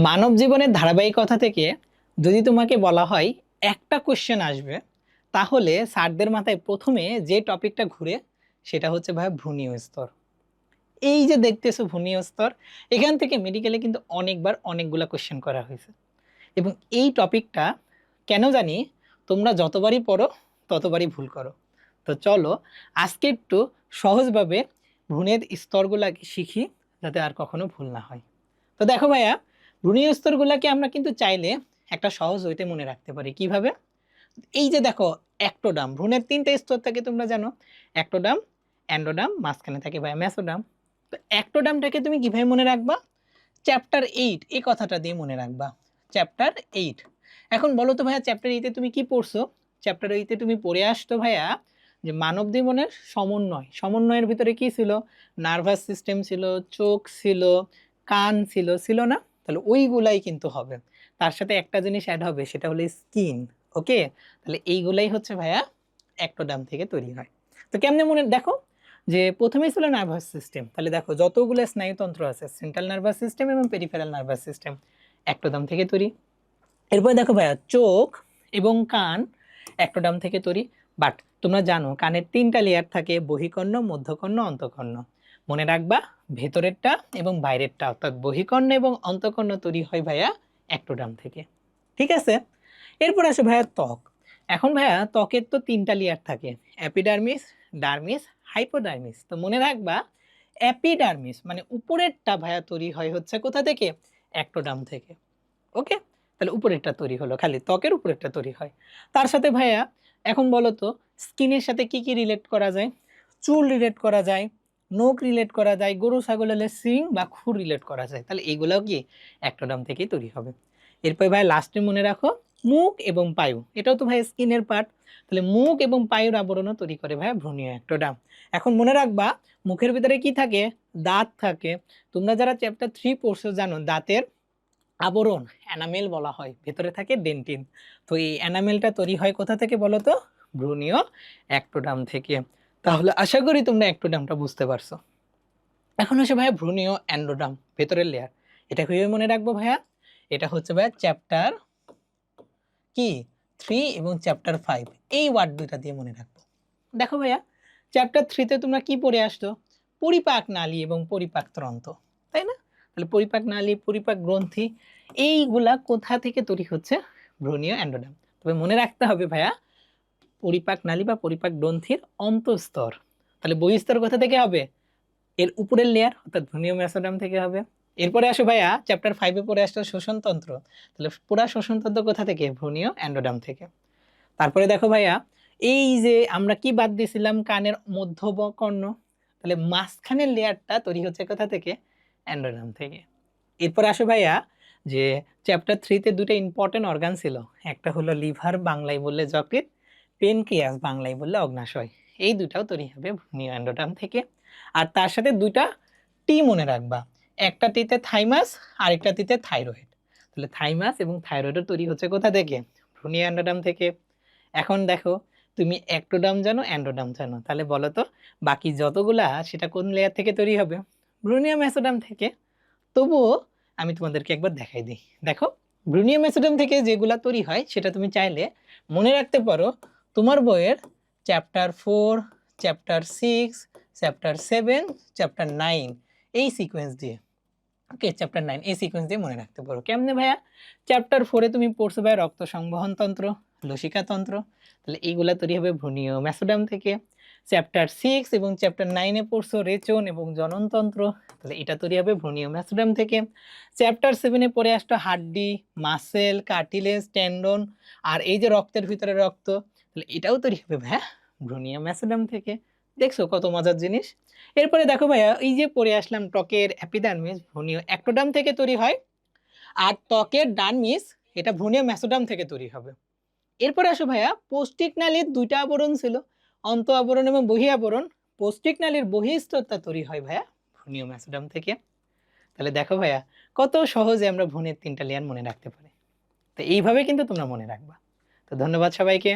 মানব জীবনের ধারাবাহিকতা থেকে যদি তোমাকে বলা হয় একটা কোশ্চেন আসবে, তাহলে স্যারদের মাথায় প্রথমে যে টপিকটা ঘুরে সেটা হচ্ছে ভাই ভ্রূণীয় স্তর। এই যে দেখতেছো ভ্রূণীয় স্তর, এখান থেকে মেডিকেলে কিন্তু অনেকবার অনেকগুলা কোশ্চেন করা হয়েছে। এবং এই টপিকটা কেন জানি তোমরা যতবারই পড়ো ততবারই ভুল করো। তো চলো আজকে একটু সহজভাবে ভ্রূণের স্তরগুলাকে শিখি, যাতে আর কখনো ভুল না হয়। তো দেখো ভাইয়া, ভ্রূণীয় স্তরগুলাকে আমরা কিন্তু চাইলে একটা সহজ হইতে মনে রাখতে পারি। কিভাবে? এই যে দেখো, অ্যাক্টোডাম, ভ্রূণের তিনটে স্তর থাকে তোমরা জানো, অ্যাক্টোডাম, অ্যান্ডোডাম, মাঝখানে থাকে ভাইয়া মেসোডাম। তো অ্যাক্টোডামটাকে তুমি কিভাবে মনে রাখবা? চ্যাপ্টার 8 এই কথাটা দিয়ে মনে রাখবা, চ্যাপ্টার 8। এখন বলো তো ভাইয়া, চ্যাপ্টার 8 তুমি কি পড়ছো? চ্যাপ্টার 8 তুমি পড়ে আসতো ভাইয়া যে মানব জীবনের সমন্বয়। সমন্বয়ের ভিতরে কি ছিল? নার্ভাস সিস্টেম ছিল, চোখ ছিল, কান ছিল, ছিল না? তাহলে ওইগুলাই কিন্তু হবে। তার সাথে একটা জিনিস অ্যাড হবে, সেটা হলো স্কিন। ওকে, তাহলে এইগুলাই হচ্ছে ভাইয়া অ্যাক্টোডাম থেকে তৈরি হয়। তো কেমনে মনে দেখো, যে প্রথমেই ছিল নার্ভাস সিস্টেম, তাহলে দেখো যতগুলো স্নায়ুতন্ত্র আছে, সেন্ট্রাল নার্ভাস সিস্টেম এবং পেরিফেরাল নার্ভাস সিস্টেম অ্যাক্টোডাম থেকে তৈরি। এরপরে দেখো ভাইয়া, চোখ এবং কান অ্যাক্টোডাম থেকে তৈরি। বাট তোমরা জানো কানের তিনটা লেয়ার থাকে, বহিকর্ণ, মধ্যকর্ণ, অন্তঃকর্ণ। মনে রাখবা, ভেতরেরটা এবং বাইরেরটা, অর্থাৎ বহিকর্ণ এবং অন্তঃকর্ণ তৈরি হয় ভাইয়া অ্যাক্টোডাম থেকে। ঠিক আছে, এরপর আসে ভাইয়া ত্বক। এখন ভাইয়া ত্বকের তো তিনটা লেয়ার থাকে, অ্যাপিডার্মিস, ডার্মিস, হাইপোডার্মিস। তো মনে রাখবা, অ্যাপিডার্মিস মানে উপরেরটা ভাইয়া তৈরি হয় হচ্ছে কোথা থেকে? অ্যাক্টোডাম থেকে। ওকে, তাহলে উপরেরটা তৈরি হলো, খালি ত্বকের উপরেরটা তৈরি হয়। তার সাথে ভাইয়া এখন বলো তো, স্কিনের সাথে কি কি রিলেট করা যায়? চুল রিলেট করা যায়, নখ রিলেট করা যায়, গরু ছাগল হলে সিং বা খুর রিলেট করা যায়। তাহলে এইগুলাও কি অ্যাক্টোডাম থেকেই তৈরি হবে। এরপর ভাই লাস্টে মনে রাখো, মুখ এবং পায়ু, এটাও তো ভাই স্কিনের পার্ট। তাহলে মুখ এবং পায়ুর আবরণও তৈরি করে ভাই ভ্রূণীয় অ্যাক্টোডাম। এখন মনে রাখবা, মুখের ভিতরে কি থাকে? দাঁত থাকে। তোমরা যারা চ্যাপ্টার 3 পড়ছো জানো, দাঁতের আবরণ এনামেল বলা হয়, ভেতরে থাকে ডেন্টিন। তো এই এনামেলটা তৈরি হয় কোথা থেকে বলো তো? ভ্রূণীয় অ্যাক্টোডাম থেকে। তাহলে আশা করি তোমরা অ্যাক্টোডামটা বুঝতে পারছো। এখন আসে ভাইয়া ভ্রূণীয় অ্যান্ডোডাম, ভেতরের লেয়ার। এটা কিভাবে মনে রাখবো ভাইয়া? এটা হচ্ছে ভাইয়া চ্যাপ্টার কি 3 এবং চ্যাপ্টার 5, এই ওয়ার্ড দুইটা দিয়ে মনে রাখবো। দেখো ভাইয়া, চ্যাপ্টার 3 তে তোমরা কি পড়ে আসতো? পরিপাক নালী এবং পরিপাক তন্ত্র, তাই না? তাহলে পরিপাক নালী, পরিপাক গ্রন্থি, এইগুলা কোথা থেকে তৈরি হচ্ছে? ভ্রূণীয় অ্যান্ডোডাম। তবে মনে রাখতে হবে ভাইয়া, পরিপাক নালী বা পরিপাক গ্রন্থির অন্তঃস্তর। তাহলে বহিঃস্তর কোথা থেকে হবে? এর উপরের লেয়ার, অর্থাৎ ভ্রূণীয় মেসোডাম থেকে হবে। এরপরে আসো ভাইয়া, চ্যাপ্টার 5 পরে আসতো শ্বসনতন্ত্র। তাহলে পুরা শ্বসনতন্ত্র কোথা থেকে? ভ্রূণীয় অ্যান্ডোডাম থেকে। তারপরে দেখো ভাইয়া, এই যে আমরা কি বাদ দিয়েছিলাম? কানের মধ্যবকর্ণ। তাহলে মাঝখানের লেয়ারটা তৈরি হচ্ছে কোথা থেকে? অ্যান্ডোডাম থেকে। এরপর আসো ভাইয়া, যে চ্যাপ্টার 3 দুটো ইম্পর্টেন্ট অর্গান ছিল, একটা হলো লিভার, বাংলায় বললে যকৃৎ, পেনক্রিয়াস, বাংলায় বললে অগ্নাশয়। এই দুটাও তৈরি হবে ভ্রূণীয় অ্যান্ডোডাম থেকে। আর তার সাথে দুইটা টি মনে রাখবা, একটা টিতে থাইমাস, আরেকটা টিতে থাইরয়েড। তাহলে থাইমাস এবং থাইরয়েডও তৈরি হচ্ছে কোথা থেকে? ভ্রূণীয় অ্যান্ডোডাম থেকে। এখন দেখো, তুমি অ্যাক্টোডাম জানো, অ্যান্ডোডাম জানো, তাহলে বলো তো বাকি যতগুলা সেটা কোন লেয়ার থেকে তৈরি হবে? ভ্রূণীয় মেসোডাম থেকে। তবুও আমি তোমাদেরকে একবার দেখাই দিই। দেখো, ভ্রূণীয় মেসোডাম থেকে যেগুলা তৈরি হয় সেটা তুমি চাইলে মনে রাখতে পারো তোমার বইয়ের চ্যাপ্টার 4, চ্যাপ্টার 6, চ্যাপ্টার 7, চ্যাপ্টার 9 এই সিকোয়েন্স দিয়ে। ওকে, চ্যাপ্টার 9 এই সিকোয়েন্স দিয়ে মনে রাখতে পারো। কেমনে ভাইয়া? চ্যাপ্টার 4 তুমি পড়ছো ভাইয়া রক্ত সংবহন তন্ত্র, লসিকা তন্ত্র। তাহলে এইগুলা তৈরি হবে ভ্রূণীয় মেসোডাম থেকে। চ্যাপ্টার 6 এবং চ্যাপ্টার 9 পড়ছো রেচন এবং জননতন্ত্র। তাহলে এটা তৈরি হবে ভ্রূণীয় মেসোডাম থেকে। চ্যাপ্টার 7 পড়ে আসতো হাড্ডি, মাসেল, কার্টিলেজ, টেন্ডন, আর এই যে রক্তের ভিতরে রক্ত, তাহলে এটাও তৈরি হবে ভাইয়া ভ্রূণীয় মেসোডাম থেকে। দেখছো কত মজার জিনিস। এরপরে দেখো ভাইয়া, এই যে পড়ে আসলাম ত্বকের অ্যাপিডার্মিস ভ্রূণীয় অ্যাক্টোডাম থেকে তৈরি হয়, আর ত্বকের ডার্মিস এটা ভ্রূণীয় মেসোডাম থেকে তৈরি হবে। এরপরে আসো ভাইয়া, পৌষ্টিক নালীর দুইটা আবরণ ছিল, অন্ত আবরণ এবং বহি আবরণ। পৌষ্টিক নালীর বহিঃস্তরটা তৈরি হয় ভাইয়া ভ্রূণীয় মেসোডাম থেকে। তাহলে দেখো ভাইয়া, কত সহজে আমরা ভ্রূণের তিনটা লেয়ার মনে রাখতে পারি। তো এইভাবে কিন্তু তোমরা মনে রাখবা। তো ধন্যবাদ সবাইকে।